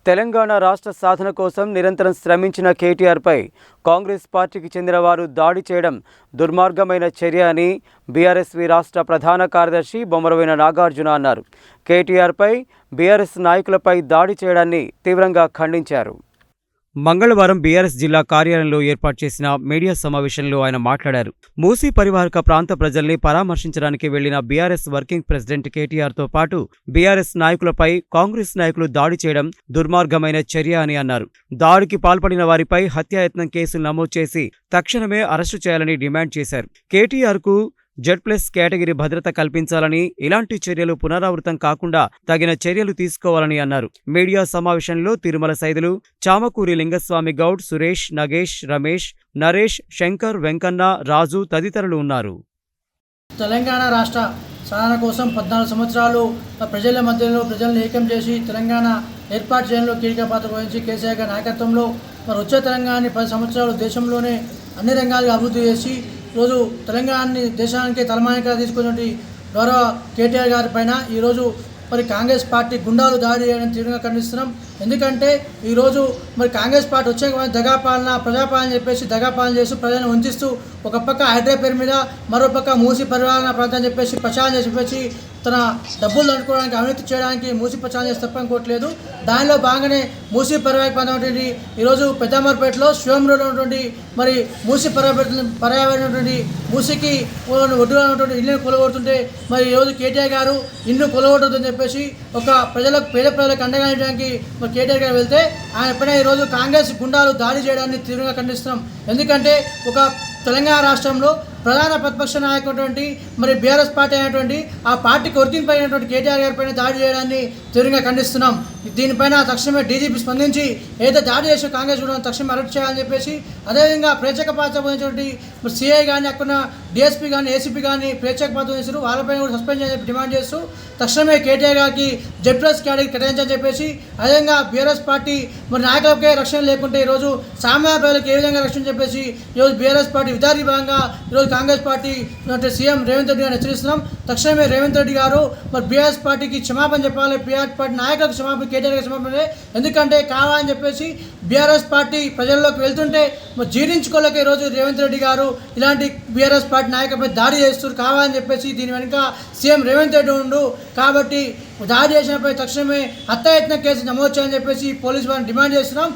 తెలంగాణ రాష్ట్ర సాధన కోసం నిరంతరం శ్రమించిన కేటీఆర్పై కాంగ్రెస్ పార్టీకి చెందిన వారు దాడి చేయడం దుర్మార్గమైన చర్య అని బీఆర్ఎస్వి రాష్ట్ర ప్రధాన కార్యదర్శి బొమ్మరవైన నాగార్జున అన్నారు. కేటీఆర్పై బీఆర్ఎస్ నాయకులపై దాడి చేయడాన్ని తీవ్రంగా ఖండించారు. మంగళవారం బీఆర్ఎస్ జిల్లా కార్యాలయంలో ఏర్పాటు చేసిన మీడియా సమావేశంలో ఆయన మాట్లాడారు. మూసీ పరివాహక ప్రాంత ప్రజల్ని పరామర్శించడానికి వెళ్లిన బీఆర్ఎస్ వర్కింగ్ ప్రెసిడెంట్ కేటీఆర్తో పాటు బీఆర్ఎస్ నాయకులపై కాంగ్రెస్ నాయకులు దాడి చేయడం దుర్మార్గమైన చర్య అని అన్నారు. దాడికి పాల్పడిన వారిపై హత్యాయత్నం కేసులు నమోదు చేసి తక్షణమే అరెస్టు చేయాలని డిమాండ్ చేశారు. కేటీఆర్కు Z+ కేటగిరీ భద్రత కల్పించాలని, ఇలాంటి చర్యలు పునరావృతం కాకుండా తగిన చర్యలు తీసుకోవాలని అన్నారు. మీడియా సమావేశంలో తిరుమల సైదులు, చామకూరి లింగస్వామి గౌడ్, సురేష్, నగేష్, రమేష్, నరేష్, శంకర్, వెంకన్న, రాజు తదితరులు ఉన్నారు. తెలంగాణ రాష్ట్ర సాధన కోసం 14 సంవత్సరాలు ప్రజల మధ్యలో ప్రజలను ఏకం చేసి తెలంగాణ ఏర్పాటు చేయడంలో కీలక పాత్ర వహించి కేసీఆర్ గారి నాయకత్వంలో వచ్చే తెలంగాణని 10 సంవత్సరాలు దేశంలోనే అన్ని రంగాలుగా అభివృద్ధి చేసి ఈరోజు తెలంగాణని దేశానికి తలమానికగా తీసుకున్నటువంటి గౌరవ కేటీఆర్ గారి పైన ఈరోజు కాంగ్రెస్ పార్టీ గుండాలు దాడి చేయడం తీవ్రంగా ఖండిస్తున్నాం. ఎందుకంటే ఈరోజు కాంగ్రెస్ పార్టీ వచ్చే దగాపాలన ప్రజాపాలన చెప్పేసి దగాపాలన చేస్తూ ప్రజలను వంచిస్తూ ఒక పక్క హైడ్రా పేరు మీద మరో పక్క మూసి పరిపాలన ప్రాంతం చెప్పేసి ప్రచారం చెప్పేసి తన డబ్బులు అనుకోవడానికి అవినీతి చేయడానికి మూసి ప్రచారం చేసి తప్పనుకోవట్లేదు. దానిలో భాగంగానే మూసి పరివాహక ప్రాంతం అనేది ఈరోజు పెద్దమర్పేటలో శివంలో ఉన్నటువంటి మూసి పర్యావరణటువంటి మూసికి ఒడ్డుగా ఉన్నటువంటి ఇల్లుని కొలగొడుతుంటే ఈరోజు కేటీఆర్ గారు ఇల్లు కొలగొడుతుందని చెప్పేసి ఒక పేద ప్రజలకు అండగా చేయడానికి కేటీఆర్ గారు వెళ్తే ఆయన ఎప్పుడైనా ఈరోజు కాంగ్రెస్ గుండాలు దాడి చేయడాన్ని తీవ్రంగా ఖండిస్తున్నాం. ఎందుకంటే ఒక తెలంగాణ రాష్ట్రంలో ప్రధాన ప్రతిపక్ష నాయకుడు బీఆర్ఎస్ పార్టీ అయినటువంటి ఆ పార్టీకి వర్కింగ్ అయినటువంటి కేటీఆర్ గారి పైన దాడి చేయడాన్ని తీవ్రంగా ఖండిస్తున్నాం. దీనిపైన తక్షణమే డీజీపీ స్పందించి ఏదో దాడి చేసిన కాంగ్రెస్ కూడా తక్షణమే అరెస్ట్ చేయాలని చెప్పేసి, అదేవిధంగా ప్రేక్షక పాత్ర వహించినటువంటి సిఐ కానీ అక్కడ డిఎస్పీ కానీ ఏసీపీ కానీ ప్రేక్షక పాత్ర వహించారు, వాళ్ళపైన కూడా సస్పెండ్ చేయాలని డిమాండ్ చేస్తూ తక్షణమే కేటీఆర్ గారికి Z+ కేటగిరీ కేటాయించాలని చెప్పేసి, అదేవిధంగా బీఆర్ఎస్ పార్టీ నాయకులకే రక్షణ లేకుంటే ఈరోజు సామాన్య ప్రజలకు ఏ విధంగా రక్షణ చెప్పేసి ఈరోజు బీఆర్ఎస్ పార్టీ విధానంగా ఈరోజు కాంగ్రెస్ పార్టీ సీఎం రేవంత్ రెడ్డి గారిని హెచ్చరిస్తున్నాం. తక్షణమే రేవంత్ రెడ్డి గారు బీఆర్ఎస్ పార్టీకి క్షమాపణ చెప్పాలి, బీఆర్ఎస్ పార్టీ నాయకులకు క్షమాపణ, కేటీఆర్ గారికి క్షమాపణ. ఎందుకంటే కావాలని చెప్పేసి బీఆర్ఎస్ పార్టీ ప్రజల్లోకి వెళ్తుంటే జీర్ణించుకోలేక ఈరోజు రేవంత్ రెడ్డి గారు ఇలాంటి బీఆర్ఎస్ పార్టీ నాయకులపై దాడి చేస్తున్నారు. కావాలని చెప్పేసి దీని వెనుక సీఎం రేవంత్ రెడ్డి ఉండు కాబట్టి దాడి చేసినపై తక్షణమే హత్యాయత్నం కేసు నమోదు చేయాలని చెప్పేసి పోలీసు వారిని డిమాండ్ చేస్తున్నాం.